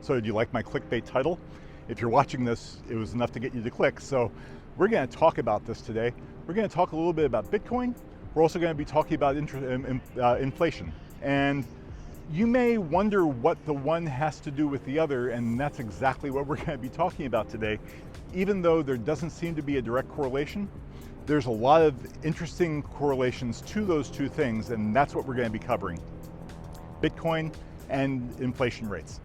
So do you like my clickbait title? If you're watching this, it was enough to get you to click. So we're going to talk about this today. We're going to talk a little bit about Bitcoin. We're also going to be talking about inflation. And you may wonder what the one has to do with the other, and that's exactly what we're going to be talking about today. Even though there doesn't seem to be a direct correlation, there's a lot of interesting correlations to those two things, and that's what we're going to be covering. Bitcoin and inflation rates.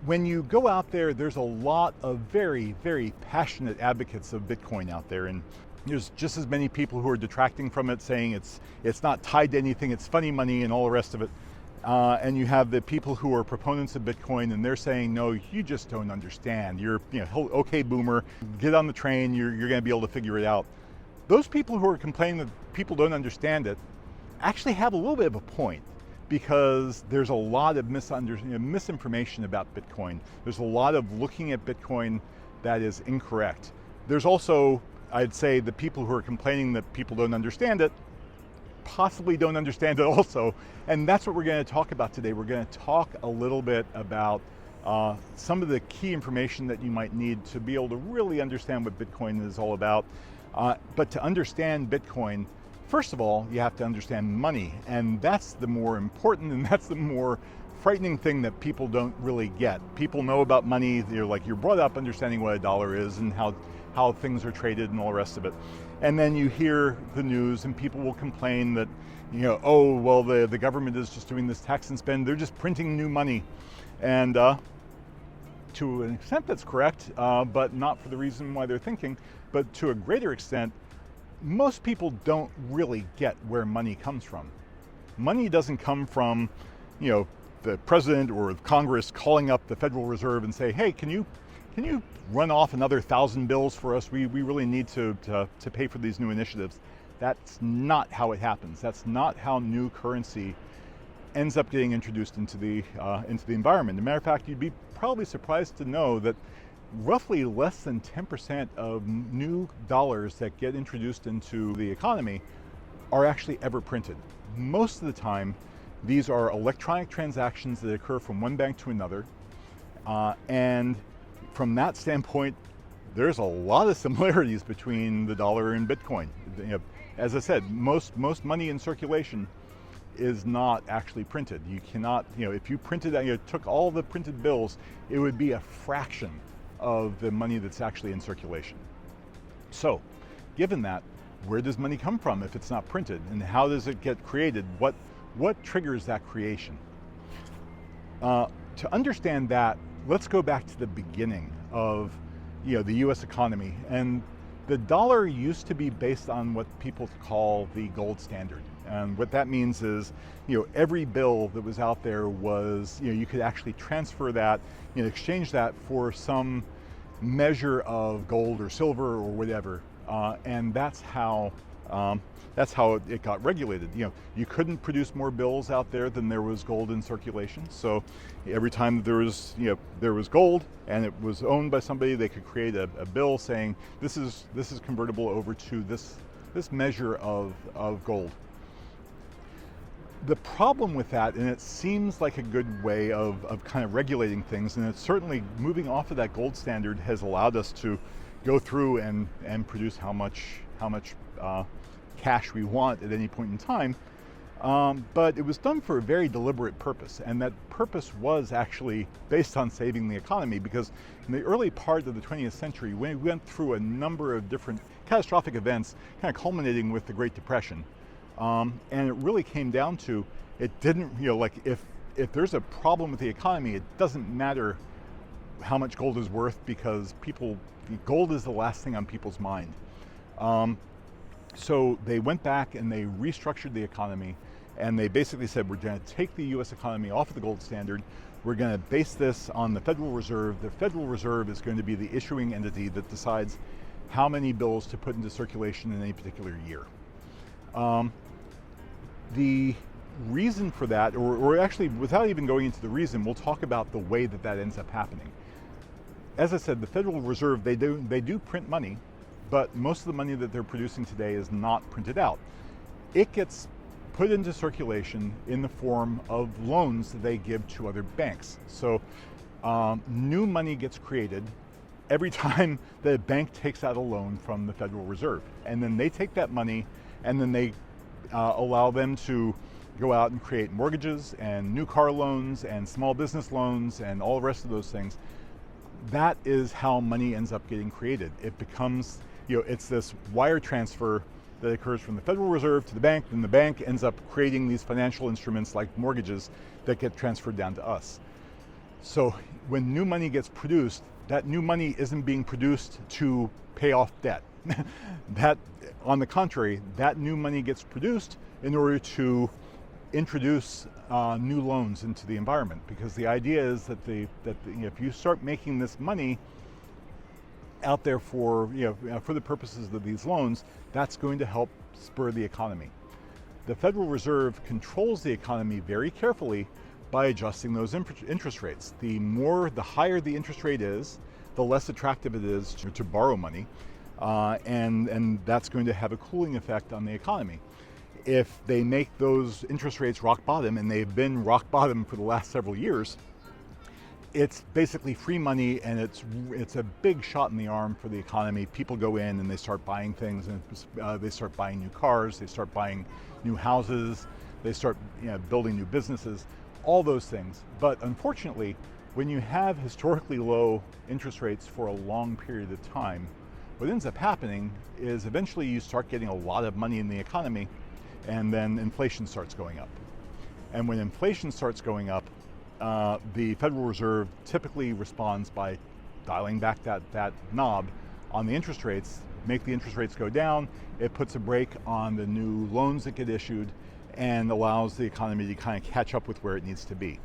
When you go out there, there's a lot of very, very passionate advocates of Bitcoin out there, and there's just as many people who are detracting from it, saying it's not tied to anything, it's funny money and all the rest of it. And you have the people who are proponents of Bitcoin, and they're saying, no, you just don't understand. You're, okay, boomer, get on the train, you're going to be able to figure it out. Those people who are complaining that people don't understand it actually have a little bit of a point, because there's a lot of misinformation about Bitcoin. There's a lot of looking at Bitcoin that is incorrect. There's also, I'd say, the people who are complaining that people don't understand it possibly don't understand it also, and that's what we're going to talk about today. We're going to talk a little bit about some of the key information that you might need to be able to really understand what Bitcoin is all about. But to understand Bitcoin, first of all, you have to understand money, and that's the more important and that's the more frightening thing that people don't really get. People know about money, you're brought up understanding what a dollar is and how things are traded and all the rest of it. And then you hear the news and people will complain that, oh, well, the government is just doing this tax and spend, they're just printing new money. And to an extent that's correct, but not for the reason why they're thinking. But to a greater extent, most people don't really get where money comes from. Money doesn't come from, the president or Congress calling up the Federal Reserve and say, hey, can you run off another 1,000 bills for us? We really need to pay for these new initiatives. That's not how it happens. That's not how new currency ends up getting introduced into the environment. As a matter of fact, you'd be probably surprised to know that roughly less than 10% of new dollars that get introduced into the economy are actually ever printed. Most of the time, these are electronic transactions that occur from one bank to another, and from that standpoint, there's a lot of similarities between the dollar and Bitcoin. As I said, most money in circulation is not actually printed. You cannot, if you took all the printed bills, it would be a fraction of the money that's actually in circulation. So, given that, where does money come from if it's not printed, and how does it get created? What triggers that creation? To understand that, let's go back to the beginning of the U.S. economy. And the dollar used to be based on what people call the gold standard. And what that means is, every bill that was out there was, you could actually transfer that, exchange that for some measure of gold or silver or whatever. And that's how it got regulated. You couldn't produce more bills out there than there was gold in circulation. So every time there was gold and it was owned by somebody, they could create a bill saying this is convertible over to this measure of gold. The problem with that, and it seems like a good way of kind of regulating things, and it's certainly moving off of that gold standard has allowed us to go through and produce how much cash we want at any point in time, but it was done for a very deliberate purpose, and that purpose was actually based on saving the economy, because in the early part of the 20th century, we went through a number of different catastrophic events, kind of culminating with the Great Depression, and it really came down to, it didn't, if there's a problem with the economy, it doesn't matter how much gold is worth, because gold is the last thing on people's mind. So they went back and they restructured the economy, and they basically said, we're going to take the US economy off of the gold standard. We're going to base this on the Federal Reserve. The Federal Reserve is going to be the issuing entity that decides how many bills to put into circulation in any particular year. The reason for that, or actually without even going into the reason, we'll talk about the way that ends up happening. As I said, the Federal Reserve, they do print money, but most of the money that they're producing today is not printed out. It gets put into circulation in the form of loans that they give to other banks. So new money gets created every time the bank takes out a loan from the Federal Reserve. And then they take that money and then they allow them to go out and create mortgages and new car loans and small business loans and all the rest of those things. That is how money ends up getting created. It becomes, it's this wire transfer that occurs from the Federal Reserve to the bank, and the bank ends up creating these financial instruments like mortgages that get transferred down to us. So when new money gets produced, that new money isn't being produced to pay off debt. That, on the contrary, that new money gets produced in order to introduce new loans into the environment, because the idea is that if you start making this money out there for the purposes of these loans, that's going to help spur the economy. The Federal Reserve controls the economy very carefully by adjusting those interest rates. The higher the interest rate is, the less attractive it is to borrow money, and that's going to have a cooling effect on the economy. If they make those interest rates rock bottom, and they've been rock bottom for the last several years, it's basically free money, and it's a big shot in the arm for the economy. People go in and they start buying things, and they start buying new cars, they start buying new houses, they start building new businesses, all those things. But unfortunately, when you have historically low interest rates for a long period of time, what ends up happening is eventually you start getting a lot of money in the economy, and then inflation starts going up. And when inflation starts going up, the Federal Reserve typically responds by dialing back that knob on the interest rates, make the interest rates go down. It puts a brake on the new loans that get issued and allows the economy to kind of catch up with where it needs to be.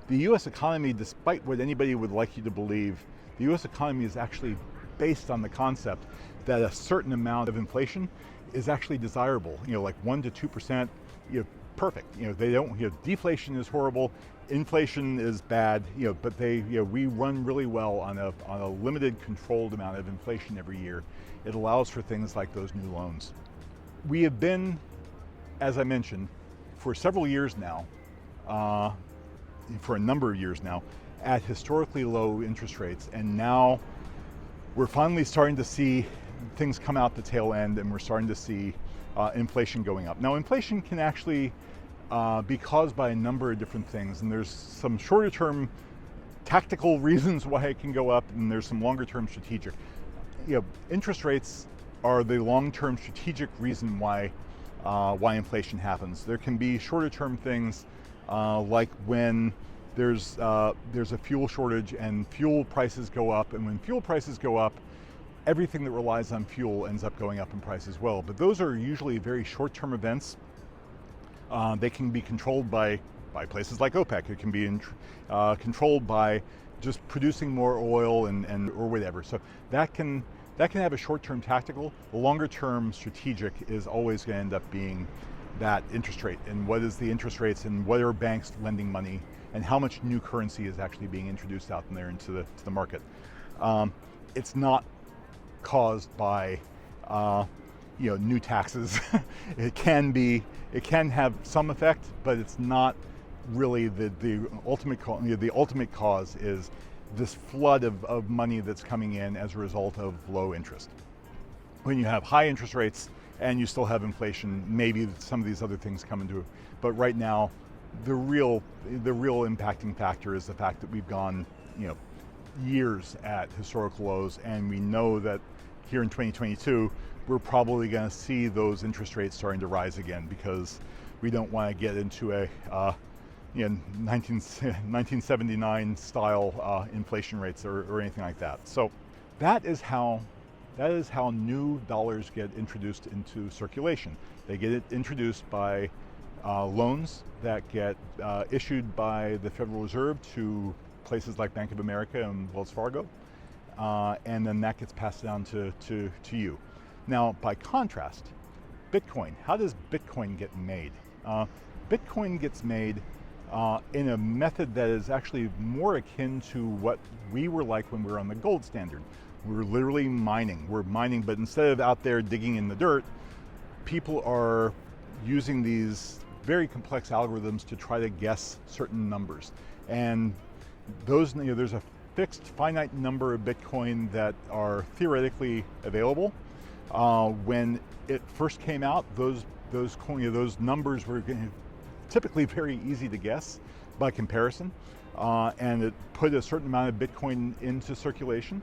The US economy, despite what anybody would like you to believe, the US economy is actually based on the concept that a certain amount of inflation is actually desirable. Like 1 to 2%, perfect. They don't. Deflation is horrible, inflation is bad. But we run really well on a limited, controlled amount of inflation every year. It allows for things like those new loans. We have been, as I mentioned, for several years now, for a number of years now, at historically low interest rates, and now we're finally starting to see things come out the tail end, and we're starting to see inflation going up. Now, inflation can actually be caused by a number of different things, and there's some shorter term tactical reasons why it can go up, and there's some longer term strategic. Interest rates are the long term strategic reason why inflation happens. There can be shorter term things like when there's a fuel shortage and fuel prices go up, and when fuel prices go up, everything that relies on fuel ends up going up in price as well. But those are usually very short-term events. They can be controlled by places like OPEC. It can be controlled by just producing more oil or whatever. So that can have a short-term tactical. The longer-term strategic is always going to end up being that interest rate, and what is the interest rates, and what are banks lending money, and how much new currency is actually being introduced out there into the market. It's not caused by new taxes. It can have some effect, but it's not really the ultimate cause. The ultimate cause is this flood of money that's coming in as a result of low interest. When you have high interest rates and you still have inflation, maybe some of these other things come into it. But right now, the real impacting factor is the fact that we've gone years at historical lows, and we know that here in 2022 we're probably going to see those interest rates starting to rise again, because we don't want to get into a 1979 style inflation rates or anything like that. So that is how new dollars get introduced into circulation. They get it introduced by loans that get issued by the Federal Reserve to places like Bank of America and Wells Fargo, and then that gets passed down to you. Now, by contrast, Bitcoin. How does Bitcoin get made? Bitcoin gets made in a method that is actually more akin to what we were like when we were on the gold standard. We're literally mining. We're mining, but instead of out there digging in the dirt, people are using these very complex algorithms to try to guess certain numbers. And those, there's a fixed finite number of Bitcoin that are theoretically available. When it first came out, those numbers were typically very easy to guess by comparison, and it put a certain amount of Bitcoin into circulation.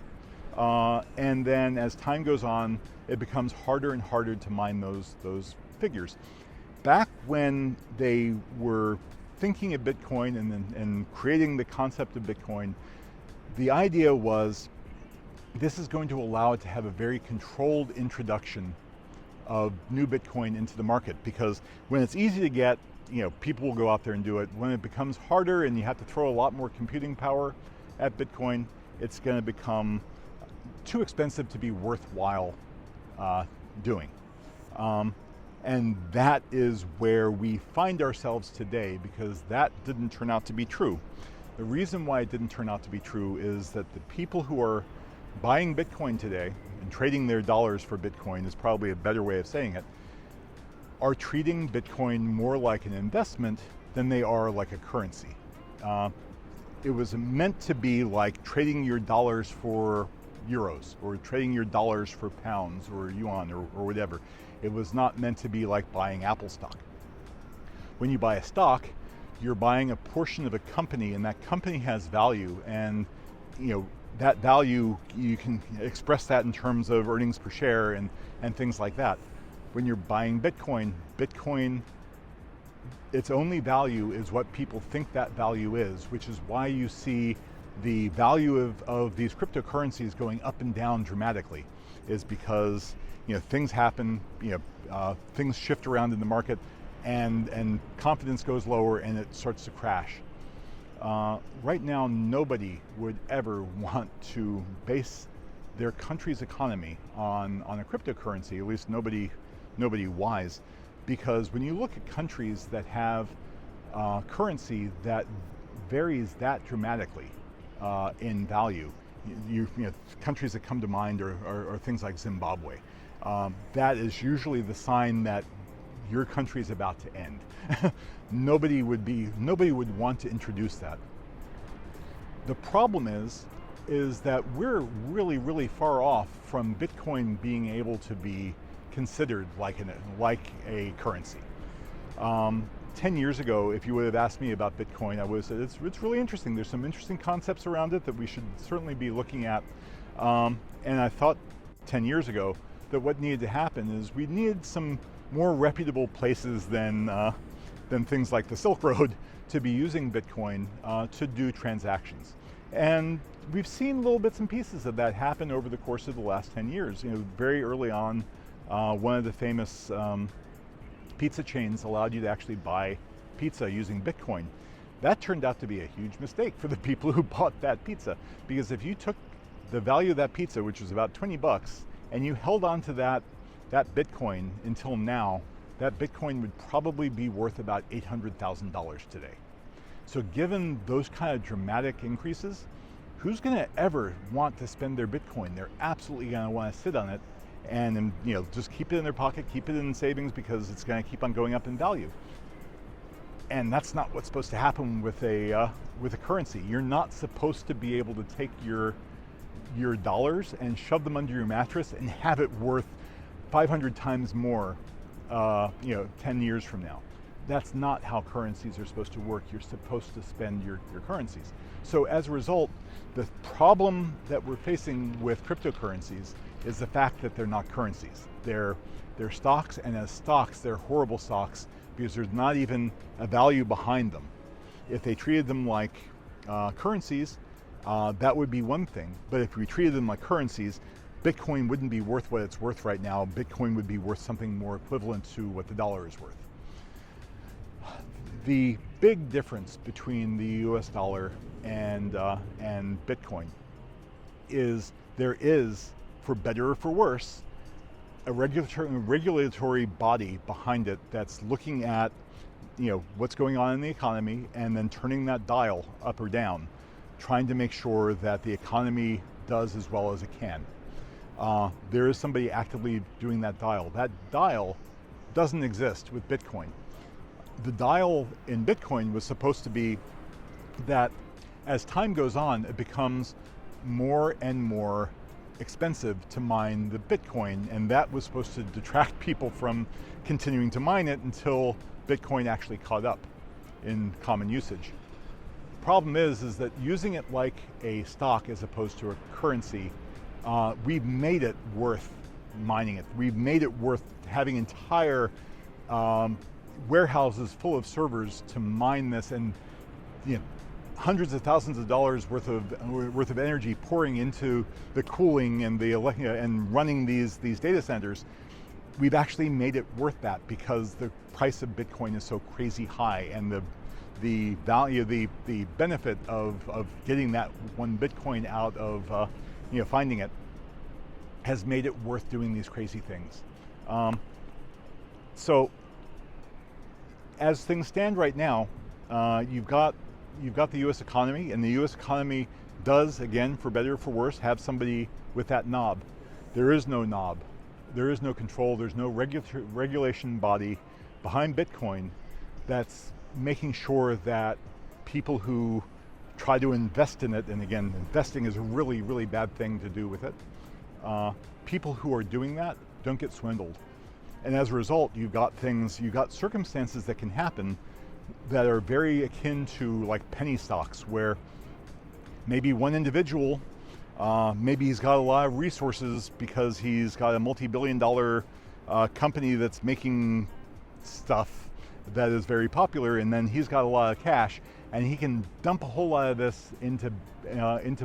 And then as time goes on, it becomes harder and harder to mine those figures. Back when they were thinking of Bitcoin and creating the concept of Bitcoin, the idea was this is going to allow it to have a very controlled introduction of new Bitcoin into the market, because when it's easy to get, people will go out there and do it. When it becomes harder and you have to throw a lot more computing power at Bitcoin, it's going to become too expensive to be worthwhile doing. And that is where we find ourselves today, because that didn't turn out to be true. The reason why it didn't turn out to be true is that the people who are buying Bitcoin today and trading their dollars for Bitcoin is probably a better way of saying it, are treating Bitcoin more like an investment than they are like a currency. It was meant to be like trading your dollars for euros, or trading your dollars for pounds or yuan or whatever. It was not meant to be like buying Apple stock. When you buy a stock, you're buying a portion of a company, and that company has value, and that value, you can express that in terms of earnings per share and things like that. When you're buying Bitcoin, its only value is what people think that value is, which is why you see the value of these cryptocurrencies going up and down dramatically, is because things happen, things shift around in the market, and confidence goes lower and it starts to crash. Right now, nobody would ever want to base their country's economy on a cryptocurrency, at least nobody wise, because when you look at countries that have currency that varies that dramatically in value, countries that come to mind are things like Zimbabwe. That is usually the sign that your country is about to end. Nobody would want to introduce that. The problem is that we're really, really far off from Bitcoin being able to be considered like a currency. 10 years ago, if you would have asked me about Bitcoin, I would have said it's really interesting. There's some interesting concepts around it that we should certainly be looking at. And I thought 10 years ago that what needed to happen is we needed some more reputable places than things like the Silk Road to be using Bitcoin to do transactions. And we've seen little bits and pieces of that happen over the course of the last 10 years. Very early on, one of the famous pizza chains allowed you to actually buy pizza using Bitcoin. That turned out to be a huge mistake for the people who bought that pizza, because if you took the value of that pizza, which was about $20, and you held on to that Bitcoin until now, that Bitcoin would probably be worth about $800,000 today. So given those kind of dramatic increases, who's going to ever want to spend their Bitcoin? They're absolutely going to want to sit on it and just keep it in their pocket, keep it in savings, because it's going to keep on going up in value. And that's not what's supposed to happen with a currency. You're not supposed to be able to take your dollars and shove them under your mattress and have it worth 500 times more 10 years from now. That's not how currencies are supposed to work. You're supposed to spend your currencies. So as a result, the problem that we're facing with cryptocurrencies is the fact that they're not currencies. They're stocks, and as stocks, they're horrible stocks because there's not even a value behind them. If they treated them like currencies, that would be one thing. But if we treated them like currencies, Bitcoin wouldn't be worth what it's worth right now. Bitcoin would be worth something more equivalent to what the dollar is worth. The big difference between the US dollar and Bitcoin is there is, for better or for worse, a regulatory body behind it that's looking at what's going on in the economy and then turning that dial up or down, trying to make sure that the economy does as well as it can. There is somebody actively doing that dial. That dial doesn't exist with Bitcoin. The dial in Bitcoin was supposed to be that as time goes on, it becomes more and more expensive to mine the Bitcoin, and that was supposed to detract people from continuing to mine it until Bitcoin actually caught up in common usage. The problem is that using it like a stock as opposed to a currency, we've made it worth mining it. We've made it worth having entire warehouses full of servers to mine this, and hundreds of thousands of dollars worth of energy pouring into the cooling and and running these data centers. We've actually made it worth that because the price of Bitcoin is so crazy high, and the value, the benefit of getting that one Bitcoin out of finding it has made it worth doing these crazy things. So as things stand right now, you've got the U.S. economy, and the U.S. economy does, again, for better or for worse, have somebody with that knob. There is no knob. There is no control. There's no regulation body behind Bitcoin that's making sure that people who try to invest in it, and again, investing is a really, really bad thing to do with it, people who are doing that don't get swindled. And as a result, you've got circumstances that can happen that are very akin to like penny stocks, where maybe one individual, maybe he's got a lot of resources because he's got a multi-billion-dollar company that's making stuff that is very popular, and then he's got a lot of cash, and he can dump a whole lot of this into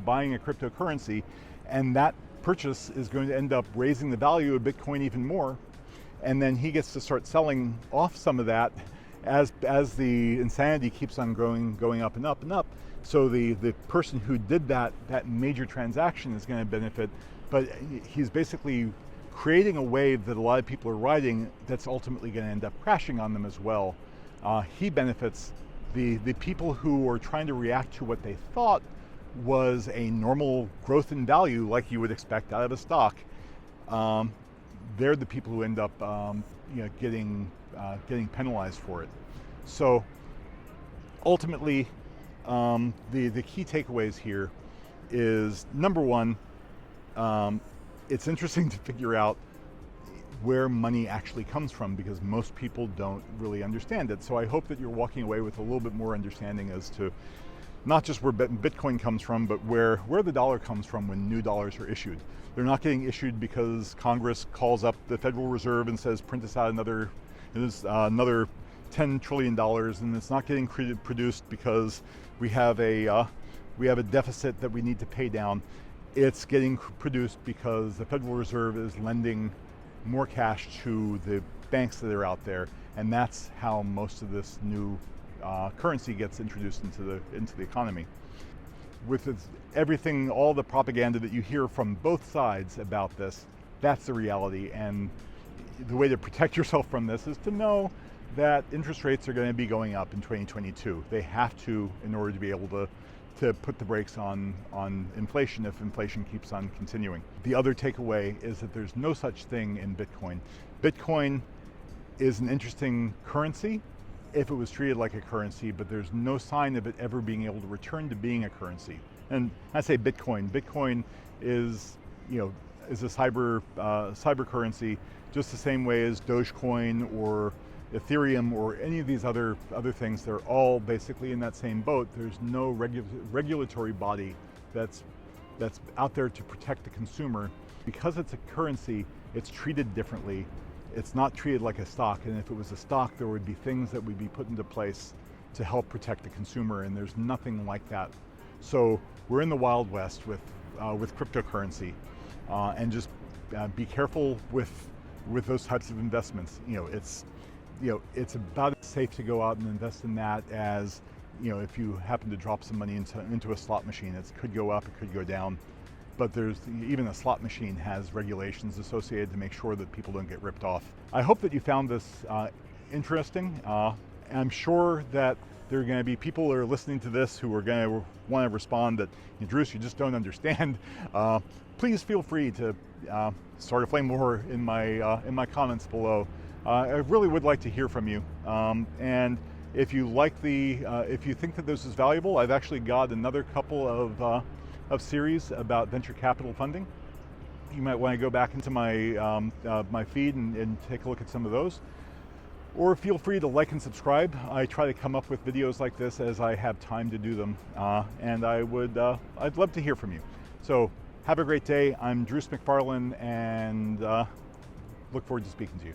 buying a cryptocurrency, and that purchase is going to end up raising the value of Bitcoin even more, and then he gets to start selling off some of that as the insanity keeps on going up and up and up. So the person who did that major transaction is going to benefit, but he's basically creating a wave that a lot of people are riding that's ultimately going to end up crashing on them as well. He benefits. The people who are trying to react to what they thought was a normal growth in value like you would expect out of a stock, they're the people who end up getting penalized for it. So ultimately, the key takeaways here is, number one, it's interesting to figure out where money actually comes from, because most people don't really understand it. So I hope that you're walking away with a little bit more understanding as to not just where Bitcoin comes from, but where the dollar comes from when new dollars are issued. They're not getting issued because Congress calls up the Federal Reserve and says, print us out another $10 trillion, and it's not getting produced because we have a deficit that we need to pay down. It's getting produced because the Federal Reserve is lending more cash to the banks that are out there, and that's how most of this new currency gets introduced into the economy. With everything, all the propaganda that you hear from both sides about this, that's the reality. And the way to protect yourself from this is to know that interest rates are going to be going up in 2022. They have to, in order to be able to put the brakes on inflation if inflation keeps on continuing. The other takeaway is that there's no such thing in Bitcoin. Bitcoin is an interesting currency if it was treated like a currency, but there's no sign of it ever being able to return to being a currency. And I say Bitcoin. Bitcoin is a cyber currency, just the same way as Dogecoin or Ethereum or any of these other things. They're all basically in that same boat. There's no regulatory body that's out there to protect the consumer. Because it's a currency, it's treated differently. It's not treated like a stock, and if it was a stock, there would be things that would be put into place to help protect the consumer, and there's nothing like that. So we're in the Wild West with cryptocurrency, and just be careful with those types of investments. It's about as safe to go out and invest in that as if you happen to drop some money into a slot machine. It could go up, it could go down. But even a slot machine has regulations associated to make sure that people don't get ripped off. I hope that you found this interesting. I'm sure that there are going to be people who are listening to this who are going to want to respond that, Druce, you just don't understand. Please feel free to start a flame war in my comments below. I really would like to hear from you. And if you like if you think that this is valuable, I've actually got another couple of series about venture capital funding. You might want to go back into my my feed and take a look at some of those. Or feel free to like and subscribe. I try to come up with videos like this as I have time to do them, and I'd love to hear from you. So have a great day. I'm Druce McFarlane, and look forward to speaking to you.